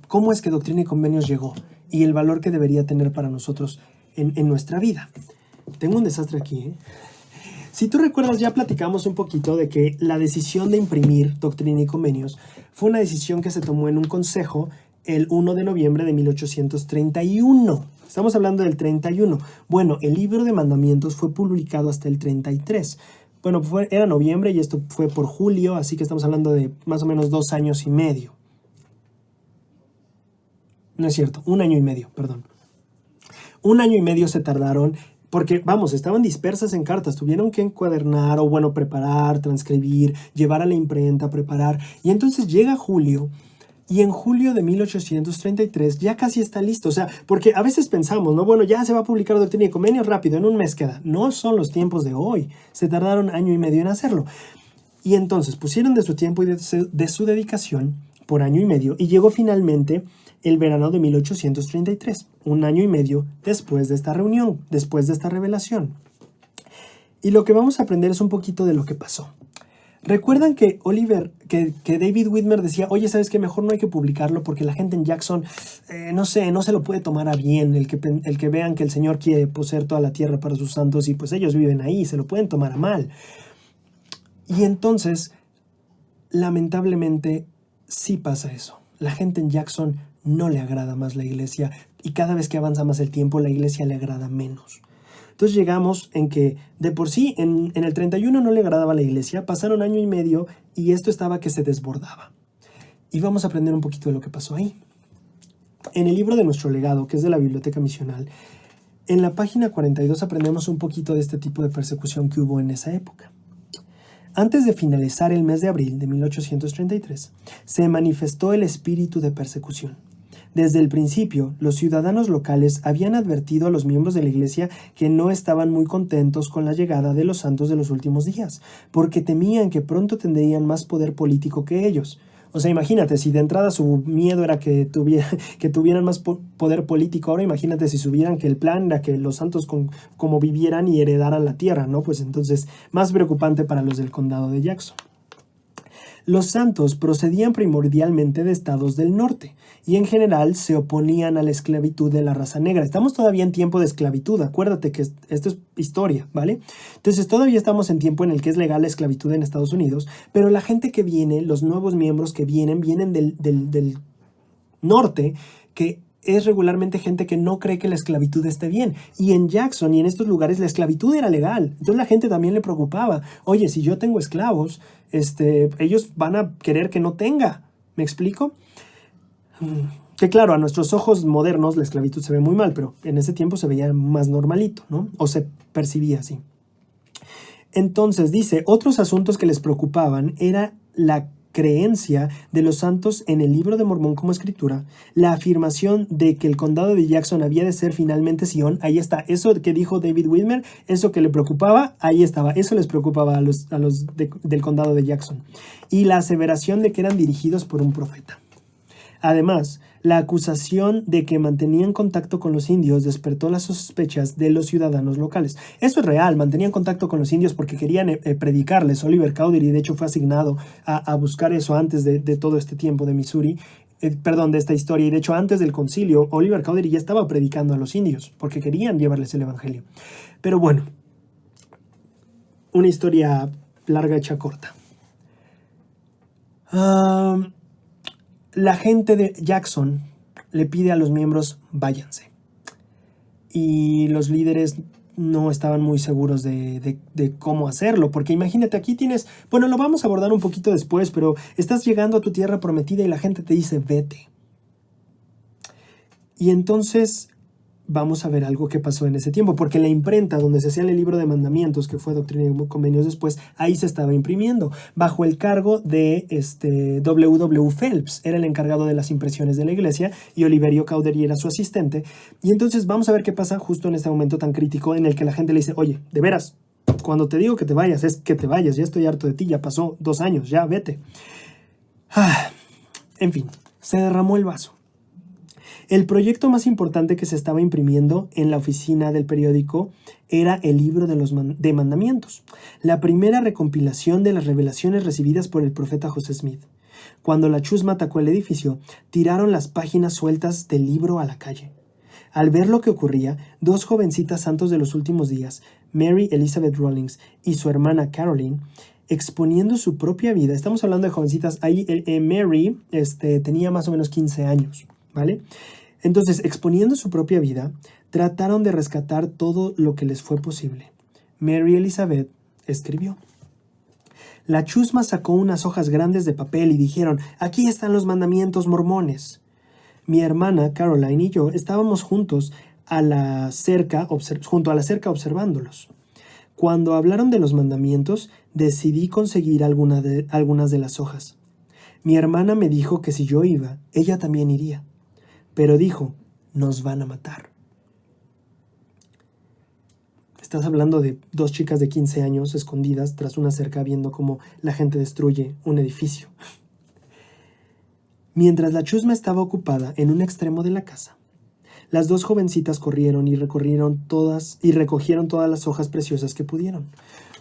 cómo es que Doctrina y Convenios llegó y el valor que debería tener para nosotros en nuestra vida. Tengo un desastre aquí, ¿eh? Si tú recuerdas, ya platicamos un poquito de que la decisión de imprimir Doctrina y Convenios fue una decisión que se tomó en un consejo el 1 de noviembre de 1831. Estamos hablando del 31. Bueno, el libro de mandamientos fue publicado hasta el 33. Bueno, era noviembre y esto fue por julio, así que estamos hablando de más o menos 2 años y medio. No es cierto, 1 año y medio, perdón. 1 año y medio se tardaron porque, vamos, estaban dispersas en cartas, tuvieron que encuadernar o, bueno, preparar, transcribir, llevar a la imprenta, preparar. Y entonces llega julio, y en julio de 1833 ya casi está listo. O sea, porque a veces pensamos, ¿no? Bueno, ya se va a publicar Doctrina y Convenios rápido, en un mes queda. No son los tiempos de hoy. Se tardaron 1 año y medio en hacerlo. Y entonces pusieron de su tiempo y de su dedicación por 1 año y medio, y llegó finalmente el verano de 1833, 1 año y medio después de esta reunión, después de esta revelación. Y lo que vamos a aprender es un poquito de lo que pasó. ¿Recuerdan que David Whitmer decía, oye, ¿sabes qué? Mejor no hay que publicarlo porque la gente en Jackson, no se lo puede tomar a bien, el que vean que el Señor quiere poseer toda la tierra para sus santos y pues ellos viven ahí, se lo pueden tomar a mal? Y entonces, lamentablemente, sí pasa eso. La gente en Jackson no le agrada más la iglesia y cada vez que avanza más el tiempo, la iglesia le agrada menos. Entonces llegamos en que de por sí en el 31 no le agradaba a la iglesia, pasaron 1 año y medio y esto estaba que se desbordaba. Y vamos a aprender un poquito de lo que pasó ahí. En el libro de nuestro legado, que es de la Biblioteca Misional, en la página 42 aprendemos un poquito de este tipo de persecución que hubo en esa época. Antes de finalizar el mes de abril de 1833, se manifestó el espíritu de persecución. Desde el principio, los ciudadanos locales habían advertido a los miembros de la iglesia que no estaban muy contentos con la llegada de los santos de los últimos días, porque temían que pronto tendrían más poder político que ellos. O sea, imagínate, si de entrada su miedo era que tuvieran más poder político, ahora imagínate si subieran que el plan era que los santos como vivieran y heredaran la tierra, ¿no? Pues entonces, más preocupante para los del condado de Jackson. Los santos procedían primordialmente de estados del norte y en general se oponían a la esclavitud de la raza negra. Estamos todavía en tiempo de esclavitud, acuérdate que esto es historia, ¿vale? Entonces todavía estamos en tiempo en el que es legal la esclavitud en Estados Unidos, pero la gente que viene, los nuevos miembros que vienen del norte, que es regularmente gente que no cree que la esclavitud esté bien. Y en Jackson y en estos lugares la esclavitud era legal. Entonces la gente también le preocupaba. Oye, si yo tengo esclavos, ellos van a querer que no tenga. ¿Me explico? Que claro, a nuestros ojos modernos la esclavitud se ve muy mal, pero en ese tiempo se veía más normalito, ¿no? O se percibía así. Entonces dice, otros asuntos que les preocupaban era la creencia de los santos en el libro de Mormón como escritura, la afirmación de que el condado de Jackson había de ser finalmente Sion. Ahí está, eso que dijo David Whitmer, eso que le preocupaba, ahí estaba, eso les preocupaba a los del condado de Jackson, y la aseveración de que eran dirigidos por un profeta. Además, la acusación de que mantenían contacto con los indios despertó las sospechas de los ciudadanos locales. Eso es real, mantenían contacto con los indios porque querían predicarles. Oliver Cowdery, de hecho, fue asignado a buscar eso antes de todo este tiempo de Missouri, de esta historia. Y de hecho, antes del concilio, Oliver Cowdery ya estaba predicando a los indios porque querían llevarles el evangelio. Pero bueno, una historia larga hecha corta. La gente de Jackson le pide a los miembros, váyanse. Y los líderes no estaban muy seguros de cómo hacerlo, porque imagínate, aquí tienes, bueno, lo vamos a abordar un poquito después, pero estás llegando a tu tierra prometida y la gente te dice, vete. Y entonces vamos a ver algo que pasó en ese tiempo, porque en la imprenta donde se hacía el libro de mandamientos, que fue Doctrina y Convenios después, ahí se estaba imprimiendo, bajo el cargo de W. Phelps, era el encargado de las impresiones de la iglesia, y Oliverio Cowdery era su asistente. Y entonces vamos a ver qué pasa justo en este momento tan crítico en el que la gente le dice, oye, de veras, cuando te digo que te vayas, es que te vayas, ya estoy harto de ti, ya pasó 2 años, ya vete. En fin, se derramó el vaso. El proyecto más importante que se estaba imprimiendo en la oficina del periódico era el libro de mandamientos, la primera recompilación de las revelaciones recibidas por el profeta José Smith. Cuando la chusma atacó el edificio, tiraron las páginas sueltas del libro a la calle. Al ver lo que ocurría, dos jovencitas santos de los últimos días, Mary Elizabeth Rawlings y su hermana Caroline, exponiendo su propia vida. Estamos hablando de jovencitas. Ahí Mary tenía más o menos 15 años, ¿vale? Entonces, exponiendo su propia vida, trataron de rescatar todo lo que les fue posible. Mary Elizabeth escribió: la chusma sacó unas hojas grandes de papel y dijeron: aquí están los mandamientos mormones. Mi hermana Caroline y yo estábamos juntos junto a la cerca observándolos. Cuando hablaron de los mandamientos, decidí conseguir algunas de las hojas. Mi hermana me dijo que si yo iba, ella también iría. Pero dijo: nos van a matar. Estás hablando de dos chicas de 15 años escondidas tras una cerca viendo cómo la gente destruye un edificio. Mientras la chusma estaba ocupada en un extremo de la casa, las dos jovencitas corrieron y recogieron todas las hojas preciosas que pudieron.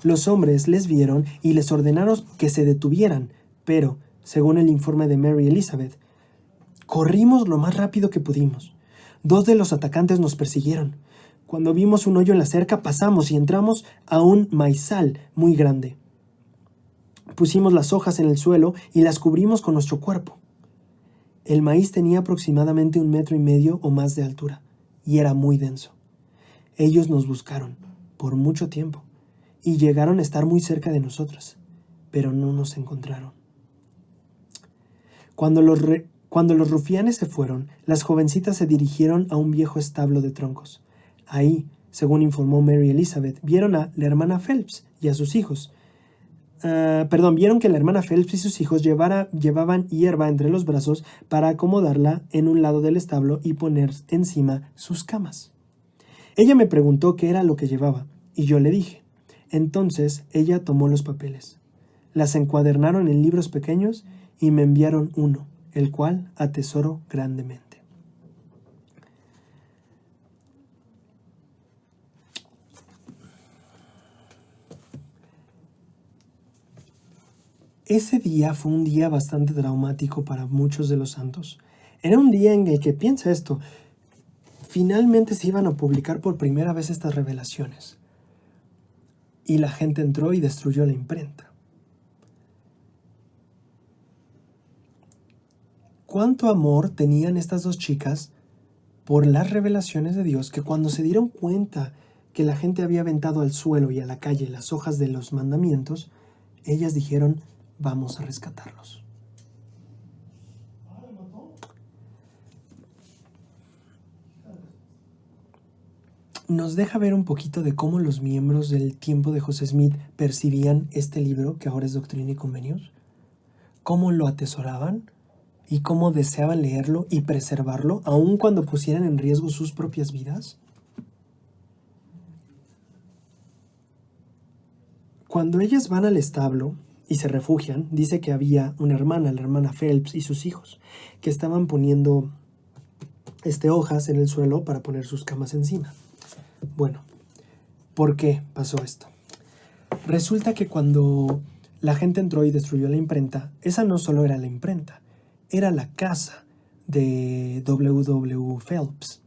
Los hombres les vieron y les ordenaron que se detuvieran, pero, según el informe de Mary Elizabeth, corrimos lo más rápido que pudimos. Dos de los atacantes nos persiguieron. Cuando vimos un hoyo en la cerca, pasamos y entramos a un maizal muy grande. Pusimos las hojas en el suelo y las cubrimos con nuestro cuerpo. El maíz tenía aproximadamente 1,5 metros o más de altura y era muy denso. Ellos nos buscaron por mucho tiempo y llegaron a estar muy cerca de nosotros, pero no nos encontraron. Cuando los rufianes se fueron, las jovencitas se dirigieron a un viejo establo de troncos. Ahí, según informó Mary Elizabeth, vieron a la hermana Phelps y a sus hijos. Vieron que la hermana Phelps y sus hijos llevaban hierba entre los brazos para acomodarla en un lado del establo y poner encima sus camas. Ella me preguntó qué era lo que llevaba, y yo le dije. Entonces ella tomó los papeles. Las encuadernaron en libros pequeños y me enviaron uno, el cual atesoro grandemente. Ese día fue un día bastante traumático para muchos de los santos. Era un día en el que, piensa esto, finalmente se iban a publicar por primera vez estas revelaciones. Y la gente entró y destruyó la imprenta. ¿Cuánto amor tenían estas dos chicas por las revelaciones de Dios que cuando se dieron cuenta que la gente había aventado al suelo y a la calle las hojas de los mandamientos, ellas dijeron: vamos a rescatarlos? Nos deja ver un poquito de cómo los miembros del tiempo de José Smith percibían este libro, que ahora es Doctrina y Convenios, cómo lo atesoraban y cómo deseaban leerlo y preservarlo, aun cuando pusieran en riesgo sus propias vidas. Cuando ellas van al establo y se refugian, dice que había una hermana, la hermana Phelps y sus hijos, que estaban poniendo hojas en el suelo para poner sus camas encima. Bueno, ¿por qué pasó esto? Resulta que cuando la gente entró y destruyó la imprenta, esa no solo era la imprenta, era la casa de W. Phelps.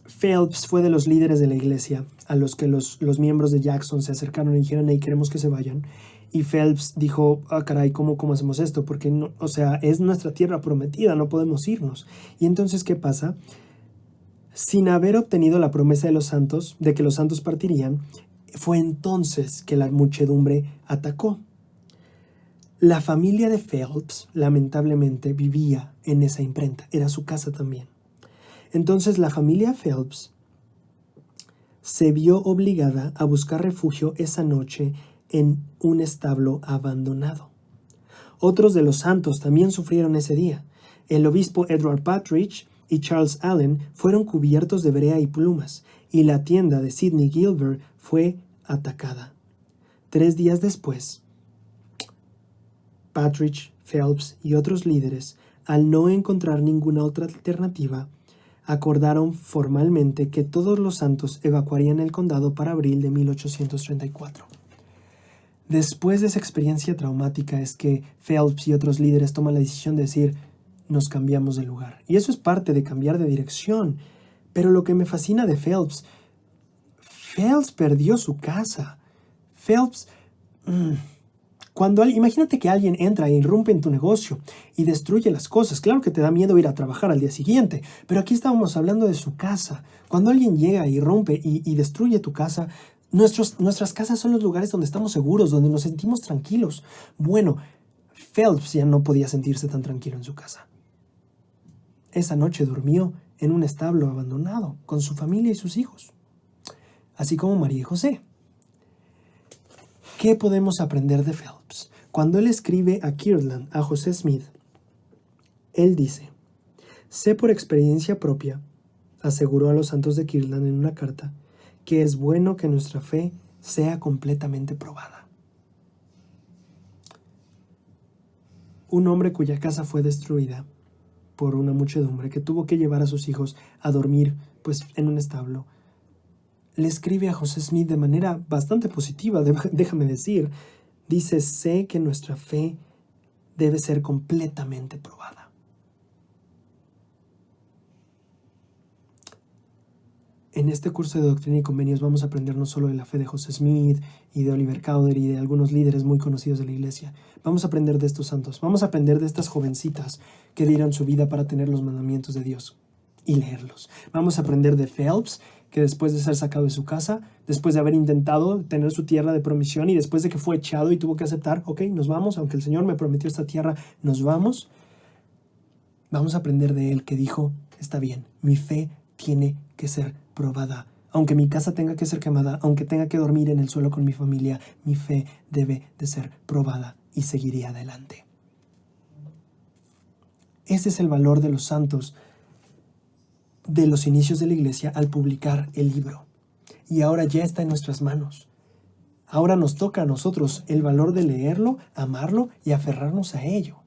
Phelps fue de los líderes de la iglesia a los que los miembros de Jackson se acercaron y dijeron: hey, queremos que se vayan. Y Phelps dijo: caray, ¿cómo hacemos esto? Porque no, es nuestra tierra prometida, no podemos irnos. Y entonces, ¿qué pasa? Sin haber obtenido la promesa de los santos, de que los santos partirían, fue entonces que la muchedumbre atacó. La familia de Phelps, lamentablemente, vivía en esa imprenta, era su casa también. Entonces la familia Phelps se vio obligada a buscar refugio esa noche en un establo abandonado. Otros de los santos también sufrieron ese día. El obispo Edward Partridge y Charles Allen fueron cubiertos de brea y plumas, y la tienda de Sidney Gilbert fue atacada. 3 días después, Partridge, Phelps y otros líderes, al no encontrar ninguna otra alternativa, acordaron formalmente que todos los santos evacuarían el condado para abril de 1834. Después de esa experiencia traumática es que Phelps y otros líderes toman la decisión de decir, nos cambiamos de lugar. Y eso es parte de cambiar de dirección. Pero lo que me fascina de Phelps perdió su casa. Phelps, imagínate que alguien entra e irrumpe en tu negocio y destruye las cosas. Claro que te da miedo ir a trabajar al día siguiente, pero aquí estábamos hablando de su casa. Cuando alguien llega, irrumpe y destruye tu casa, nuestras casas son los lugares donde estamos seguros, donde nos sentimos tranquilos. Bueno, Phelps ya no podía sentirse tan tranquilo en su casa. Esa noche durmió en un establo abandonado con su familia y sus hijos, así como María y José. ¿Qué podemos aprender de Phelps? Cuando él escribe a Kirtland, a José Smith, él dice, sé por experiencia propia, aseguró a los santos de Kirtland en una carta, que es bueno que nuestra fe sea completamente probada. Un hombre cuya casa fue destruida por una muchedumbre que tuvo que llevar a sus hijos a dormir en un establo, le escribe a José Smith de manera bastante positiva, déjame decir. Dice, sé que nuestra fe debe ser completamente probada. En este curso de Doctrina y Convenios vamos a aprender no solo de la fe de José Smith y de Oliver Cowdery y de algunos líderes muy conocidos de la iglesia. Vamos a aprender de estos santos. Vamos a aprender de estas jovencitas que dieron su vida para tener los mandamientos de Dios y leerlos. Vamos a aprender de Phelps, que después de ser sacado de su casa, después de haber intentado tener su tierra de promisión y después de que fue echado y tuvo que aceptar, ok, nos vamos, aunque el Señor me prometió esta tierra, nos vamos. Vamos a aprender de él que dijo, está bien, mi fe tiene que ser probada. Aunque mi casa tenga que ser quemada, aunque tenga que dormir en el suelo con mi familia, mi fe debe de ser probada y seguiré adelante. Ese es el valor de los santos de los inicios de la iglesia al publicar el libro. Y ahora ya está en nuestras manos. Ahora nos toca a nosotros el valor de leerlo, amarlo y aferrarnos a ello.